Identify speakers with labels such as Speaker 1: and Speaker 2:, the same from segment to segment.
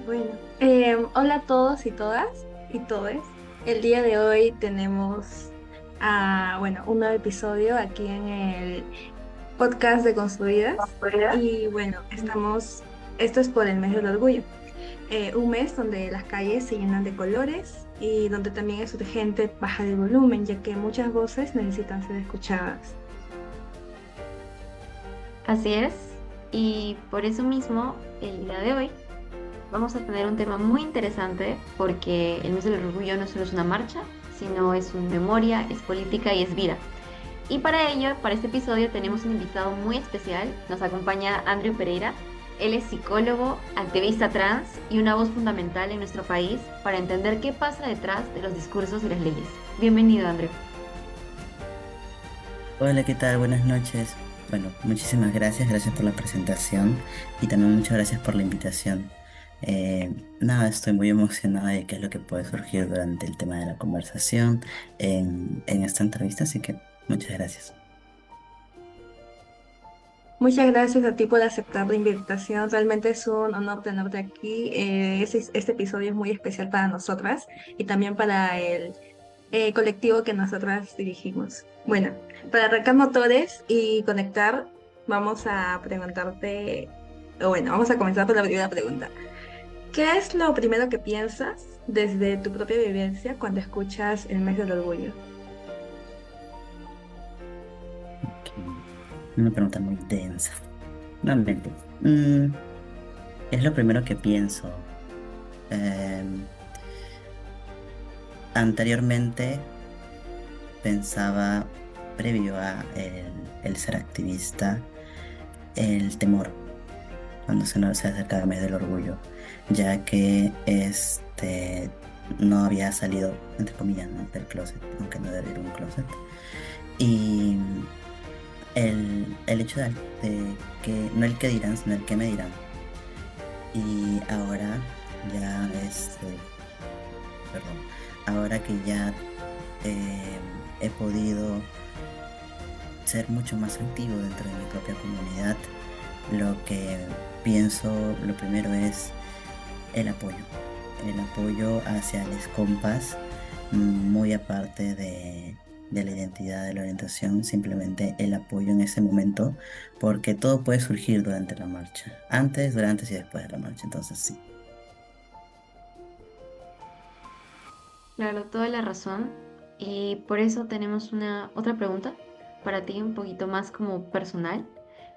Speaker 1: Bueno, hola a todos y todas y todes. El día de hoy tenemos un nuevo episodio aquí en el podcast de Construidas. Y bueno, esto es por el mes del orgullo. Un mes donde las calles se llenan de colores y donde también es urgente bajar el volumen, ya que muchas voces necesitan ser escuchadas.
Speaker 2: Así es, y por eso mismo, el día de hoy vamos a tener un tema muy interesante porque el mes del orgullo no solo es una marcha, sino es una memoria, es política y es vida. Y para ello, para este episodio tenemos un invitado muy especial, nos acompaña Andrew Pereira. Él es psicólogo, activista trans y una voz fundamental en nuestro país para entender qué pasa detrás de los discursos y las leyes. Bienvenido, Andrew.
Speaker 3: Hola, ¿qué tal? Buenas noches. Bueno, muchísimas gracias por la presentación y también muchas gracias por la invitación. Nada, estoy muy emocionada de qué es lo que puede surgir durante el tema de la conversación en esta entrevista, así que muchas gracias.
Speaker 1: Muchas gracias a ti por aceptar la invitación. Realmente es un honor tenerte aquí. Este episodio es muy especial para nosotras y también para el colectivo que nosotras dirigimos. Bueno, para arrancar motores y conectar, vamos a preguntarte, vamos a comenzar por la primera pregunta. ¿Qué es lo primero que piensas desde tu propia vivencia cuando escuchas el mes del orgullo?
Speaker 3: Ok, una pregunta muy densa. Realmente, mm, es lo primero que pienso. Em, Anteriormente pensaba, previo a el ser activista, el temor cuando se acercaba el mes del orgullo, ya que no había salido, entre comillas, ¿no?, del closet, aunque no debería ir a un closet. Y el hecho de que, no el que dirán, sino el que me dirán. Y ahora ya, perdón, ahora que ya eh, he podido ser mucho más activo dentro de mi propia comunidad, lo que pienso, lo primero es el apoyo hacia los compas, muy aparte de la identidad, de la orientación, simplemente el apoyo en ese momento, porque todo puede surgir durante la marcha, antes, durante y después de la marcha, entonces sí.
Speaker 2: Claro, toda la razón. Y por eso tenemos una otra pregunta para ti, un poquito más como personal.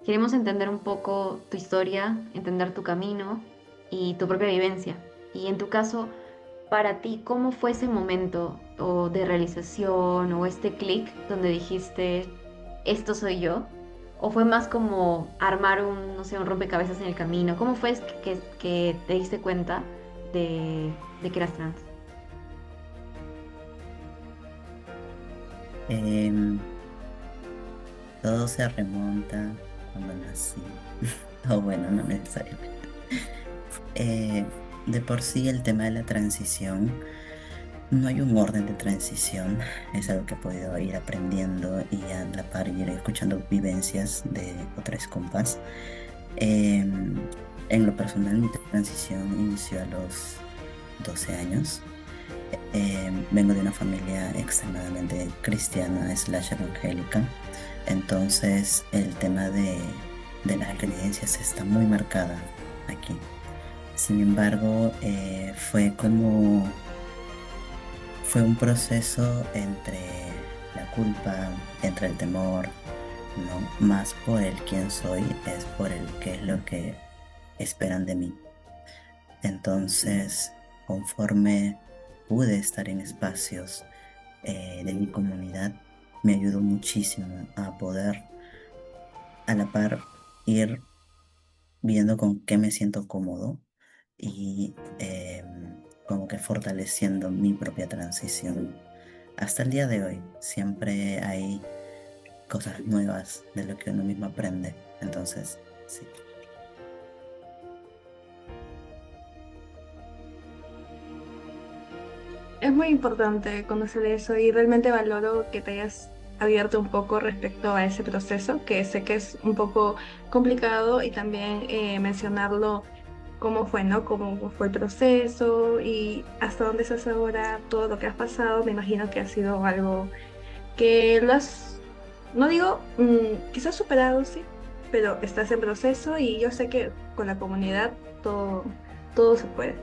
Speaker 2: Queremos entender un poco tu historia, entender tu camino y tu propia vivencia. Y en tu caso, para ti, ¿cómo fue ese momento o de realización o este clic donde dijiste, esto soy yo? ¿O fue más como armar un, no sé, un rompecabezas en el camino? ¿Cómo fue que te diste cuenta de que eras trans?
Speaker 3: Em, Todo se remonta cuando nací, o bueno, no necesariamente. Eh, de por sí el tema de la transición, no hay un orden de transición, es algo que he podido ir aprendiendo y a la par ir escuchando vivencias de otras compas. En lo personal, mi transición inició a los 12 años. Vengo de una familia extremadamente cristiana, slash evangélica, entonces el tema de las creencias está muy marcada aquí. Sin embargo, fue un proceso entre la culpa, entre el temor, ¿no? Más por el quién soy, es por el qué es lo que esperan de mí. Entonces, conforme pude estar en espacios de mi comunidad, me ayudó muchísimo a poder a la par ir viendo con qué me siento cómodo y como que fortaleciendo mi propia transición. Hasta el día de hoy siempre hay cosas nuevas de lo que uno mismo aprende. Entonces, sí.
Speaker 1: Es muy importante conocer eso y realmente valoro que te hayas abierto un poco respecto a ese proceso, que sé que es un poco complicado y también mencionarlo cómo fue, ¿no? Cómo fue el proceso y hasta dónde estás ahora, todo lo que has pasado. Me imagino que ha sido algo que lo has, no digo, quizás superado, sí, pero estás en proceso y yo sé que con la comunidad todo, todo se puede.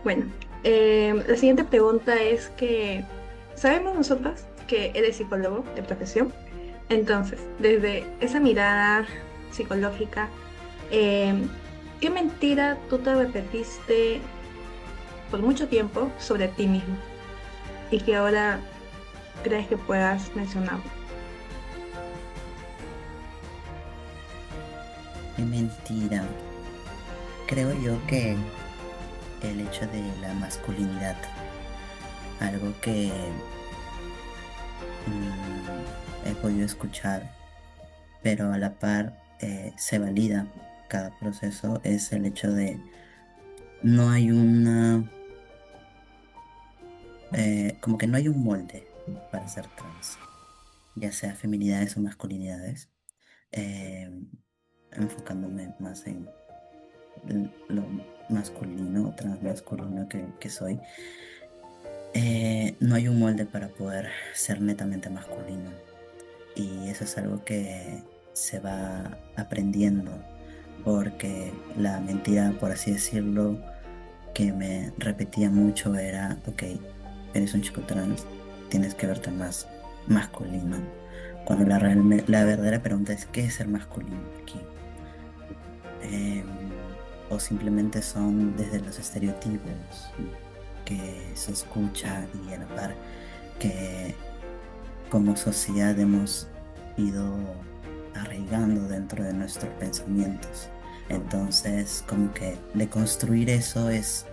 Speaker 1: Bueno, la siguiente pregunta es que sabemos nosotras que eres psicólogo de profesión, entonces, desde esa mirada psicológica, em, ¿qué mentira tú te repetiste por mucho tiempo sobre ti mismo y que ahora crees que puedas mencionar?
Speaker 3: Qué mentira. Creo yo que el hecho de la masculinidad, algo que he podido escuchar, pero a la par se valida cada proceso, es el hecho de no hay como que no hay un molde para ser trans, ya sea feminidades o masculinidades, eh, enfocándome más en lo masculino, transmasculino que soy. No hay un molde para poder ser netamente masculino. Y eso es algo que se va aprendiendo, porque la mentira, por así decirlo, que me repetía mucho era, ok, eres un chico trans, tienes que verte más masculino. Cuando la verdadera pregunta es, ¿qué es ser masculino aquí? O simplemente son desde los estereotipos que se escucha y a la par que como sociedad hemos ido arraigando dentro de nuestros pensamientos. Entonces, como que deconstruir eso es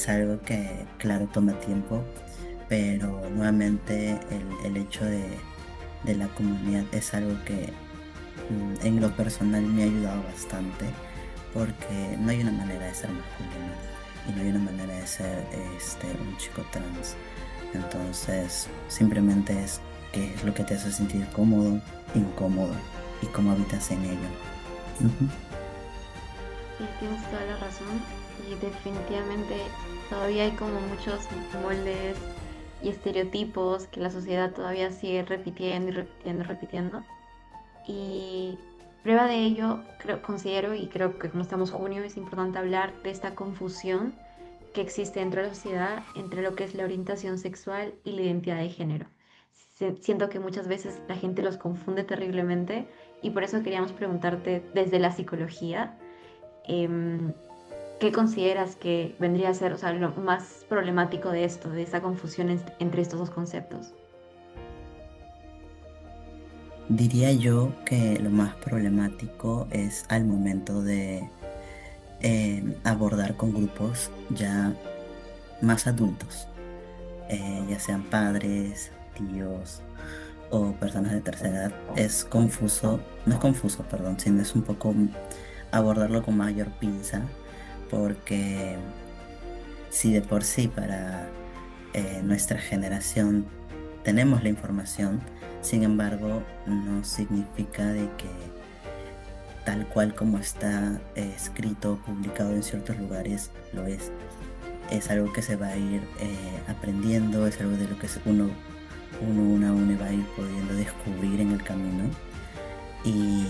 Speaker 3: algo que, claro, toma tiempo, pero nuevamente el hecho de la comunidad es algo que en lo personal me ha ayudado bastante, porque no hay una manera de ser masculino y no hay una manera de ser un chico trans. Entonces, simplemente es qué es lo que te hace sentir cómodo, incómodo y cómo habitas en ello. Ujú.
Speaker 2: Sí, tienes toda la razón y definitivamente todavía hay como muchos moldes y estereotipos que la sociedad todavía sigue repitiendo y repitiendo y repitiendo. Y prueba de ello, considero y creo que como estamos junio es importante hablar de esta confusión que existe dentro de la sociedad entre lo que es la orientación sexual y la identidad de género. Siento que muchas veces la gente los confunde terriblemente y por eso queríamos preguntarte desde la psicología, em, ¿qué consideras que vendría a ser, o sea, lo más problemático de esto, de esa confusión entre estos dos conceptos?
Speaker 3: Diría yo que lo más problemático es al momento de abordar con grupos ya más adultos, ya sean padres, tíos o personas de tercera edad. Es confuso, no es confuso, perdón, sino es un poco abordarlo con mayor pinza, porque si de por sí para nuestra generación tenemos la información, sin embargo, no significa de que tal cual como está escrito o publicado en ciertos lugares lo es. Es algo que se va a ir aprendiendo, es algo de lo que uno a uno va a ir pudiendo descubrir en el camino. Y,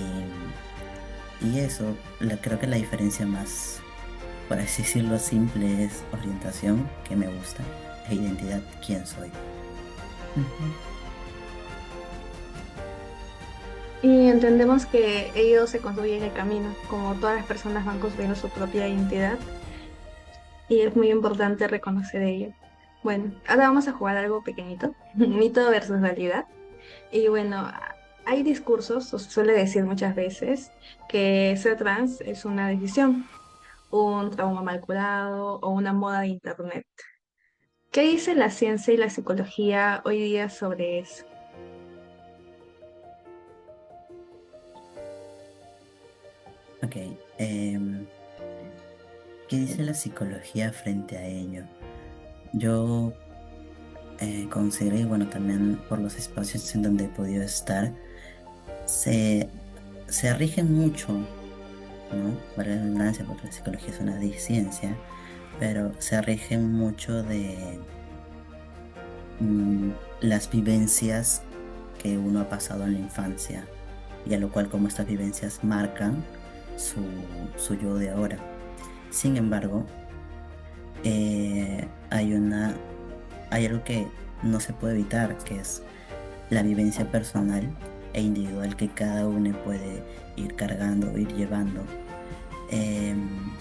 Speaker 3: y eso, creo que la diferencia más, por así decirlo, simple es orientación, que me gusta, e identidad, quién soy. Ujú.
Speaker 1: Y entendemos que ellos se construyen el camino, como todas las personas van construyendo su propia identidad, y es muy importante reconocer ello. Bueno, ahora vamos a jugar algo pequeñito, mito versus realidad. Y bueno, hay discursos, o se suele decir muchas veces, que ser trans es una decisión, un trauma mal curado o una moda de internet. ¿Qué dice la ciencia y la psicología hoy día sobre eso?
Speaker 3: Ok, em, ¿qué dice la psicología frente a ello? Yo considero, y bueno, también por los espacios en donde he podido estar, se, se rigen mucho ¿no? Valga la redundancia, porque la psicología es una ciencia, pero se rige mucho de las vivencias que uno ha pasado en la infancia, y a lo cual como estas vivencias marcan su, su yo de ahora. Sin embargo, hay algo que no se puede evitar, que es la vivencia personal e individual que cada uno puede ir cargando, ir llevando. Em,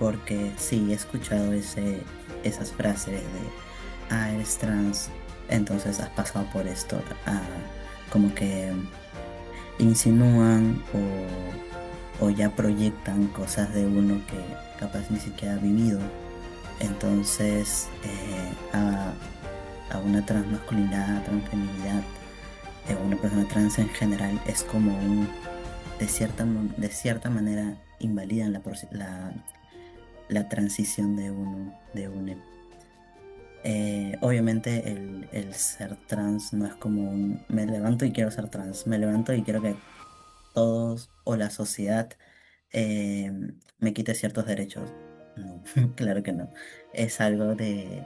Speaker 3: Porque sí, he escuchado esas frases de, eres trans, entonces has pasado por esto. Como que insinúan o ya proyectan cosas de uno que capaz ni siquiera ha vivido. Entonces, a una transmasculinidad, transfeminidad, una persona trans en general es como de cierta manera invalidan la transición de uno. Obviamente el ser trans no es como un me levanto y quiero ser trans, me levanto y quiero que todos o la sociedad eh, me quite ciertos derechos. No, claro que no. Es algo de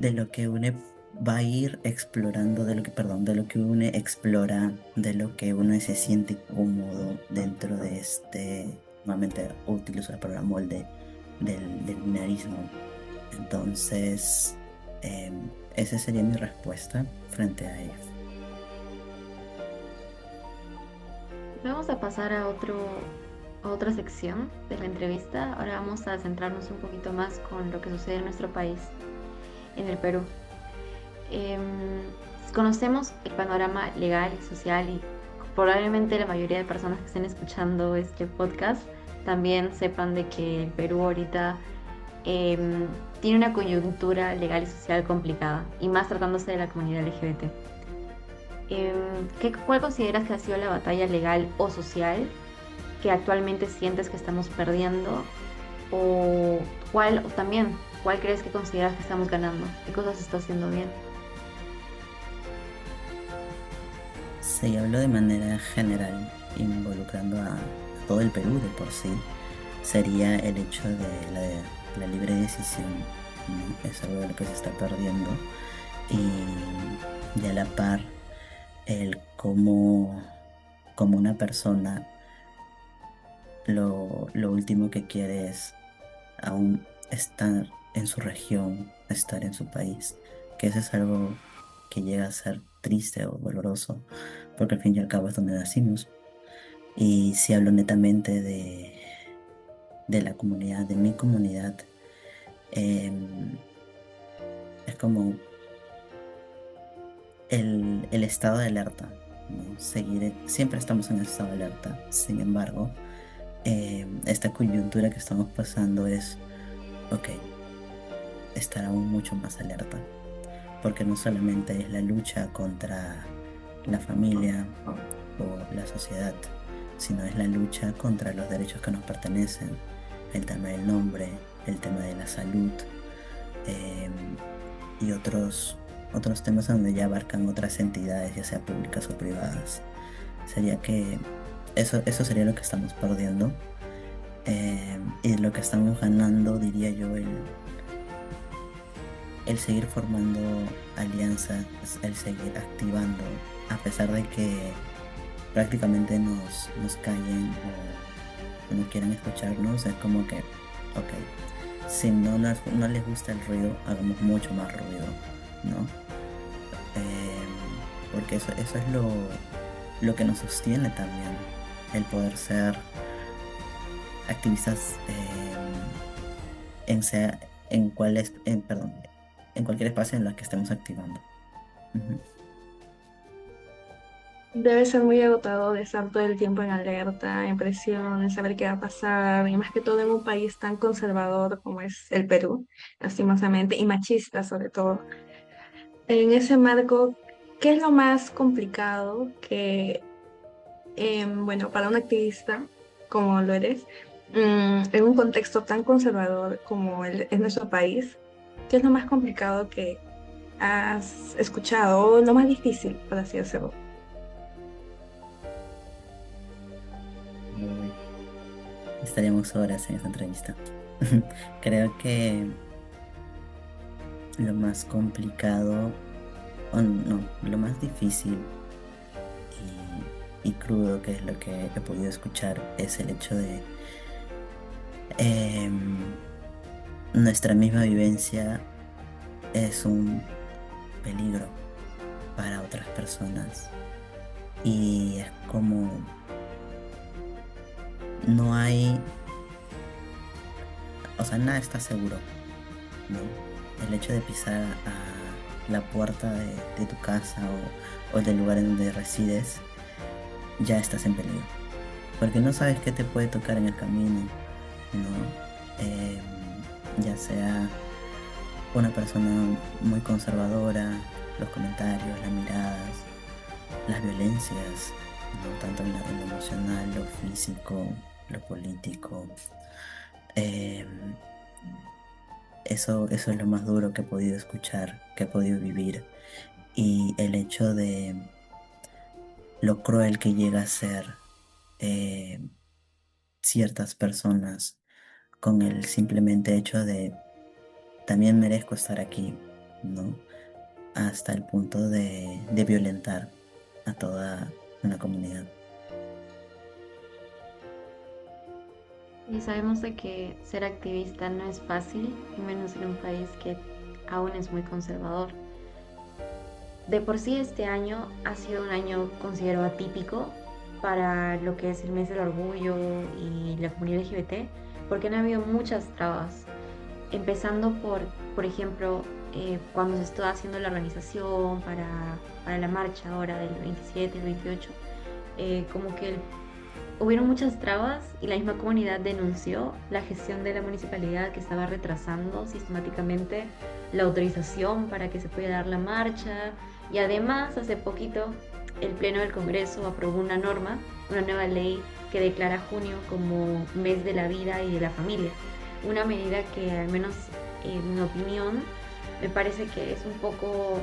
Speaker 3: lo que uno va a ir explorando, de lo que uno explora, de lo que uno se siente cómodo dentro de nuevamente utilizo la palabra molde del binarismo. Entonces, esa sería mi respuesta frente a ello.
Speaker 2: Vamos a pasar a otra sección de la entrevista. Ahora vamos a centrarnos un poquito más con lo que sucede en nuestro país, en el Perú. Em, Conocemos el panorama legal y social y probablemente la mayoría de personas que estén escuchando este podcast también sepan de que el Perú ahorita em, tiene una coyuntura legal y social complicada, y más tratándose de la comunidad LGBT. ¿Cuál consideras que ha sido la batalla legal o social que actualmente sientes que estamos perdiendo? O también, ¿cuál crees que consideras que estamos ganando? ¿Qué cosas se está haciendo bien?
Speaker 3: Se habló de manera general, involucrando a todo el Perú de por sí, sería el hecho de la libre decisión, ¿no? Es algo de lo que se está perdiendo y a la par el como una persona lo último que quiere es aún estar en su región, estar en su país, que eso es algo que llega a ser triste o doloroso, porque al fin y al cabo es donde nacimos. Y si hablo netamente de la comunidad, de mi comunidad, em, es como el estado de alerta, ¿no? Siempre estamos en estado de alerta. Sin embargo, esta coyuntura que estamos pasando es, ok, estar aún mucho más alerta, porque no solamente es la lucha contra la familia o la sociedad, sino es la lucha contra los derechos que nos pertenecen, el tema del nombre, el tema de la salud, em, y otros temas donde ya abarcan otras entidades, ya sea públicas o privadas. Sería que eso sería lo que estamos perdiendo, y lo que estamos ganando, diría yo, el seguir formando alianzas, el seguir activando, a pesar de que prácticamente nos callen o no quieran escucharnos, es como que, ok, si no les gusta el ruido, hagamos mucho más ruido, ¿no? Porque eso es lo que nos sostiene también, el poder ser activistas en, sea, en, cuál es, en, perdón, en cualquier espacio en el que estemos activando. Ujú.
Speaker 1: Debe ser muy agotador de estar todo el tiempo en alerta, en presión, en saber qué va a pasar, y más que todo en un país tan conservador como es el Perú, lastimosamente, y machista sobre todo. En ese marco, ¿qué es lo más complicado que, bueno, para un activista como lo eres, en un contexto tan conservador como es nuestro país, qué es lo más complicado que has escuchado, o lo más difícil, por así decirlo?
Speaker 3: Uy. Estaríamos horas en esta entrevista. Creo que lo más complicado, o no, lo más difícil y crudo, que es lo que he podido escuchar, es el hecho de em, nuestra misma vivencia es un peligro para otras personas. Y es como no hay, o sea, nada está seguro, ¿no? El hecho de pisar a la puerta de tu casa o del lugar en donde resides, ya estás en peligro. Porque no sabes qué te puede tocar en el camino, ¿no? Ya sea una persona muy conservadora, los comentarios, las miradas, las violencias, ¿no? Tanto en lo emocional, lo físico, lo político. Em, eso es lo más duro que he podido escuchar, que he podido vivir. Y el hecho de lo cruel que llega a ser eh, ciertas personas con el simplemente hecho de también merezco estar aquí, ¿no? Hasta el punto de violentar a toda una comunidad.
Speaker 2: Y sabemos de que ser activista no es fácil, y menos en un país que aún es muy conservador. De por sí este año ha sido un año considero atípico para lo que es el mes del orgullo y la comunidad LGBT, porque han habido muchas trabas, empezando por ejemplo, cuando se estaba haciendo la organización para la marcha ahora del 27 y el 28, como que hubieron muchas trabas y la misma comunidad denunció la gestión de la municipalidad que estaba retrasando sistemáticamente la autorización para que se pudiera dar la marcha. Y además, hace poquito, el Pleno del Congreso aprobó una norma, una nueva ley que declara junio como mes de la vida y de la familia. Una medida que, al menos en mi opinión, me parece que es un poco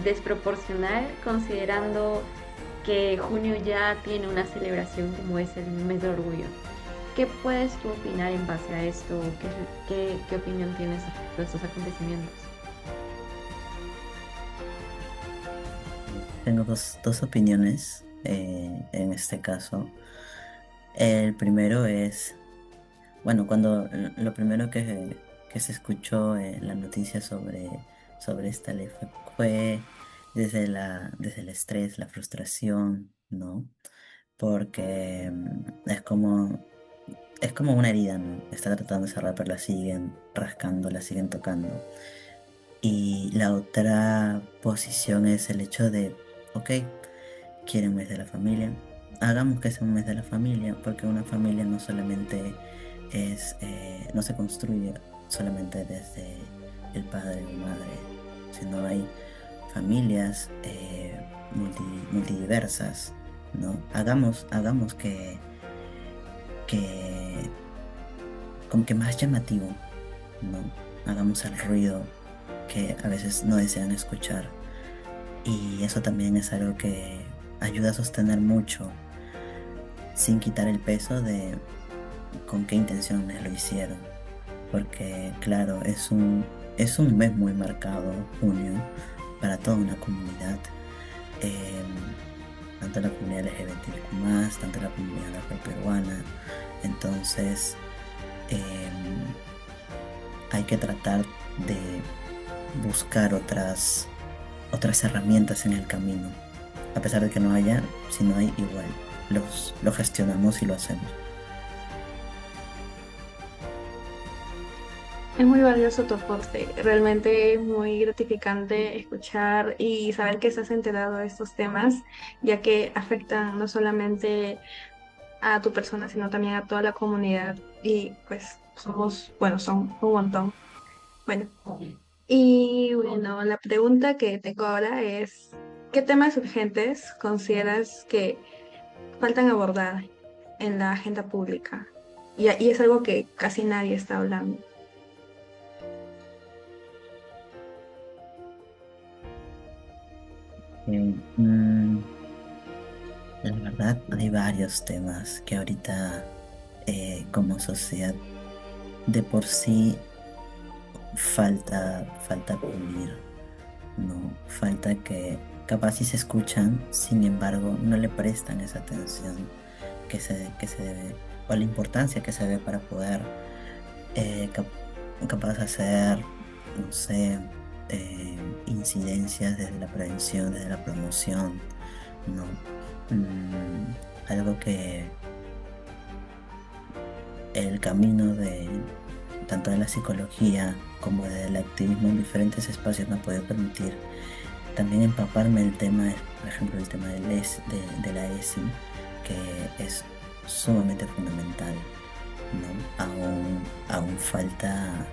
Speaker 2: desproporcional considerando que junio ya tiene una celebración como es el mes del orgullo. ¿Qué puedes tú opinar en base a esto? ¿Qué opinión tienes de estos acontecimientos?
Speaker 3: Tengo dos opiniones en este caso. El primero es, bueno, cuando lo primero que se escuchó en la noticia sobre esta ley fue desde el estrés, la frustración, ¿no? Porque es como una herida, ¿no? Está tratando de cerrar, pero la siguen rascando, la siguen tocando. Y la otra posición es el hecho de, ok, quieren un mes de la familia, hagamos que sea un mes de la familia, porque una familia no solamente no se construye solamente desde el padre o madre, sino hay familias multidiversas, ¿no? Hagamos que como que más llamativo, ¿no? Hagamos el ruido que a veces no desean escuchar. Y eso también es algo que ayuda a sostener mucho, sin quitar el peso de con qué intenciones lo hicieron. Porque, claro, es un mes muy marcado, junio, para toda una comunidad. em, Tanto la comunidad LGBTQ+, tanto la comunidad afroperuana. Entonces, em, hay que tratar de buscar otras herramientas en el camino. A pesar de que no haya, si no hay, igual lo gestionamos y lo hacemos.
Speaker 1: Es muy valioso tu aporte, realmente es muy gratificante escuchar y saber que estás enterado de estos temas, ya que afectan no solamente a tu persona, sino también a toda la comunidad y pues somos, bueno, son un montón. Bueno, y bueno, la pregunta que tengo ahora es, ¿qué temas urgentes consideras que faltan abordar en la agenda pública? Y es algo que casi nadie está hablando.
Speaker 3: Eh, mm, la verdad, hay varios temas que ahorita como sociedad de por sí falta pulir, ¿no? Falta que capaz sí se escuchan, sin embargo, no le prestan esa atención que se debe, o la importancia que se debe para poder capaz hacer, no sé, incidencias desde la prevención, desde la promoción, ¿no? Algo que el camino de tanto de la psicología como del activismo en diferentes espacios me ha podido permitir también empaparme el tema, por ejemplo, el tema de la ESI, que es sumamente fundamental, ¿no? Aún falta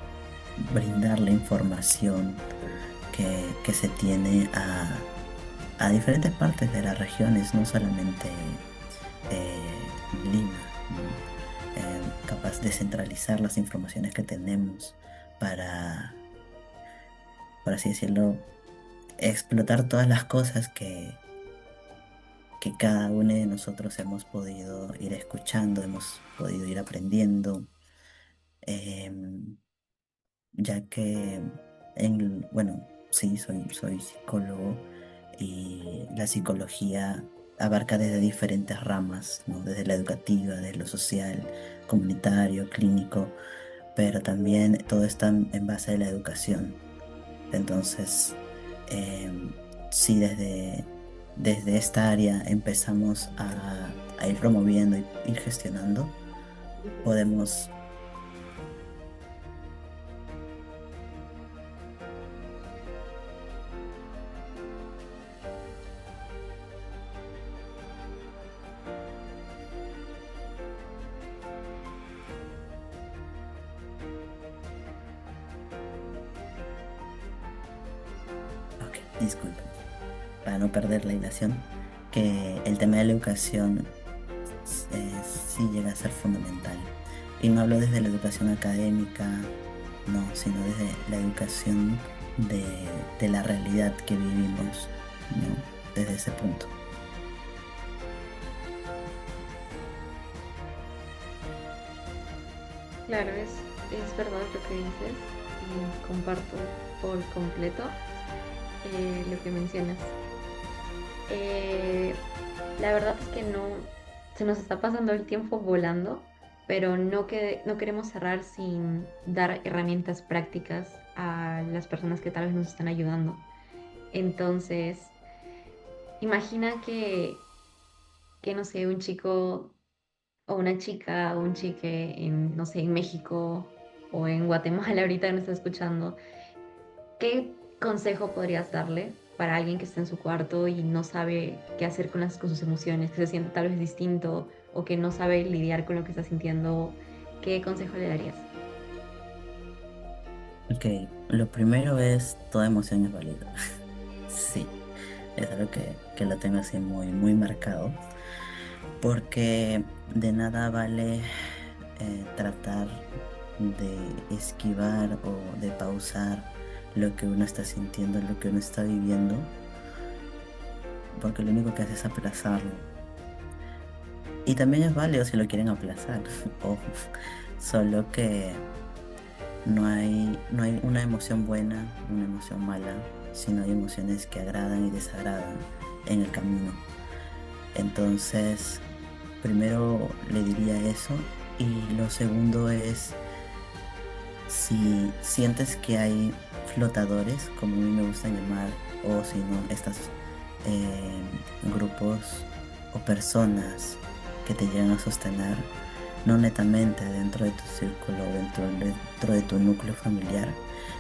Speaker 3: brindar la información que se tiene a diferentes partes de las regiones, no solamente Lima, ¿no? Capaz de centralizar las informaciones que tenemos para, por así decirlo, explotar todas las cosas que cada uno de nosotros hemos podido ir escuchando, hemos podido ir aprendiendo, em, ya que, bueno, sí, soy psicólogo y la psicología abarca desde diferentes ramas, ¿no? Desde la educativa, desde lo social, comunitario, clínico, pero también todo está en base a la educación. Entonces, em, sí, desde esta área empezamos a ir promoviendo y ir gestionando, podemos. Ok, disculpen, para no perder la hilación, que el tema de la educación sí llega a ser fundamental. Y no hablo desde la educación académica, no, sino desde la educación de, de la realidad que vivimos, ¿no? Desde ese punto.
Speaker 2: Claro, es verdad lo que dices y comparto por completo lo que mencionas. Eh, la verdad es que no, se nos está pasando el tiempo volando, pero no queremos cerrar sin dar herramientas prácticas a las personas que tal vez nos están ayudando. Entonces, imagina que no sé, un chico o una chica o un chique en, no sé, en México o en Guatemala ahorita que nos está escuchando, ¿qué consejo podrías darle para alguien que está en su cuarto y no sabe qué hacer con sus emociones, que se siente tal vez distinto o que no sabe lidiar con lo que está sintiendo? ¿Qué consejo le darías?
Speaker 3: Ok, lo primero es, toda emoción es válida. Sí, es algo que lo tengo así muy, muy marcado, porque de nada vale tratar de esquivar o de pausar lo que uno está sintiendo, lo que uno está viviendo, porque lo único que hace es aplazarlo. Y también es válido si lo quieren aplazar, ojo, solo que no hay una emoción buena, una emoción mala, sino hay emociones que agradan y desagradan en el camino. Entonces, primero le diría eso y lo segundo es si sientes que hay flotadores, como a mí me gusta llamar, o si no, estos grupos o personas que te llegan a sostener, no netamente dentro de tu círculo, dentro de tu núcleo familiar,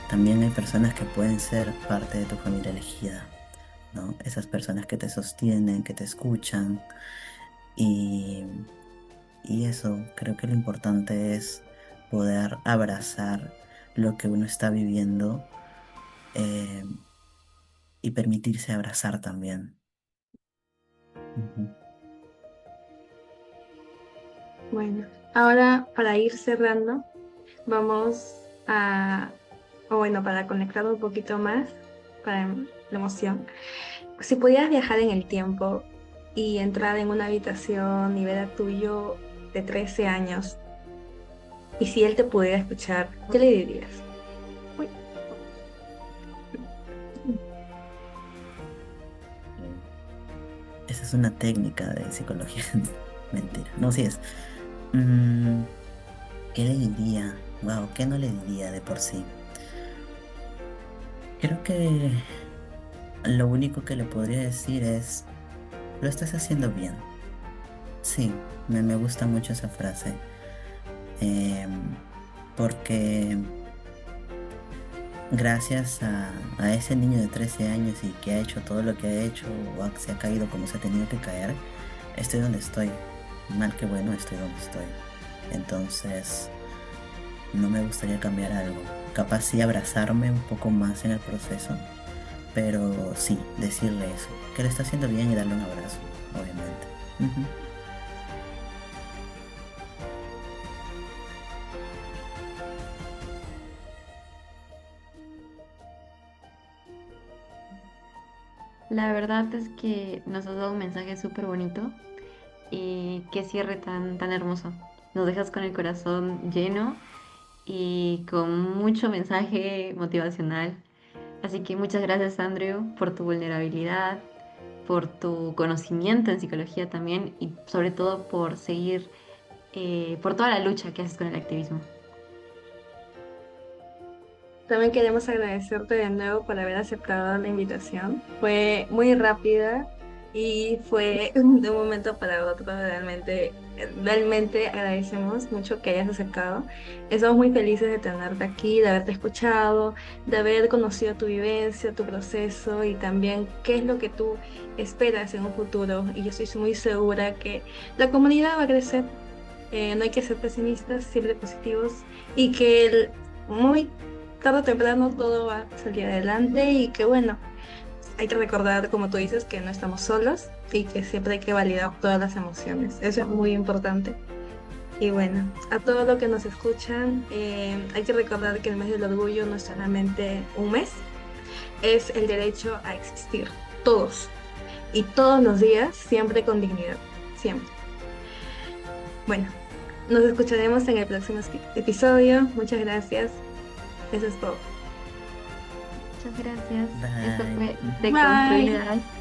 Speaker 3: también hay personas que pueden ser parte de tu familia elegida, ¿no? Esas personas que te sostienen, que te escuchan y, y eso, creo que lo importante es poder abrazar lo que uno está viviendo eh, y permitirse abrazar también. Ujú.
Speaker 1: Bueno, ahora para ir cerrando, vamos a, o bueno, para conectar un poquito más, para la emoción. Si pudieras viajar en el tiempo y entrar en una habitación y ver a tu yo de 13 años, Y si él te pudiera escuchar, ¿qué le dirías? Uy,
Speaker 3: Mm. Esa es una técnica de psicología. Mentira, no, sí es. Mm, ¿Qué le diría? Wow, ¿qué no le diría de por sí? Creo que lo único que le podría decir es, lo estás haciendo bien. Sí, me gusta mucho esa frase. Em, Porque gracias a ese niño de 13 años y que ha hecho todo lo que ha hecho, se ha caído como se ha tenido que caer, estoy donde estoy. Mal que bueno, estoy donde estoy. Entonces, no me gustaría cambiar algo. Capaz sí abrazarme un poco más en el proceso, pero sí, decirle eso, que lo está haciendo bien y darle un abrazo, obviamente. Ujú.
Speaker 2: La verdad es que nos has dado un mensaje súper bonito y qué cierre tan hermoso. Nos dejas con el corazón lleno y con mucho mensaje motivacional. Así que muchas gracias, Andrew, por tu vulnerabilidad, por tu conocimiento en psicología también y sobre todo por seguir, por toda la lucha que haces con el activismo.
Speaker 1: también queremos agradecerte de nuevo por haber aceptado la invitación. Fue muy rápida y fue de un momento para otro. Realmente agradecemos mucho que hayas aceptado. Estamos muy felices de tenerte aquí, de haberte escuchado, de haber conocido tu vivencia, tu proceso y también qué es lo que tú esperas en un futuro. Y yo estoy muy segura que la comunidad va a crecer. No hay que ser pesimistas, siempre positivos y que muy tarde o temprano todo va a salir adelante y que bueno, hay que recordar, como tú dices, que no estamos solos y que siempre hay que validar todas las emociones. Eso es muy importante. Y bueno, a todos los que nos escuchan, hay que recordar que el mes del orgullo no es solamente un mes, es el derecho a existir, todos y todos los días, siempre con dignidad, siempre. Bueno, nos escucharemos en el próximo episodio. Muchas gracias. Eso es todo.
Speaker 2: Muchas gracias. Esto
Speaker 3: Bye.
Speaker 2: fue
Speaker 3: Ujú.
Speaker 2: Deconstruir
Speaker 1: Bye.
Speaker 2: Liderazgo.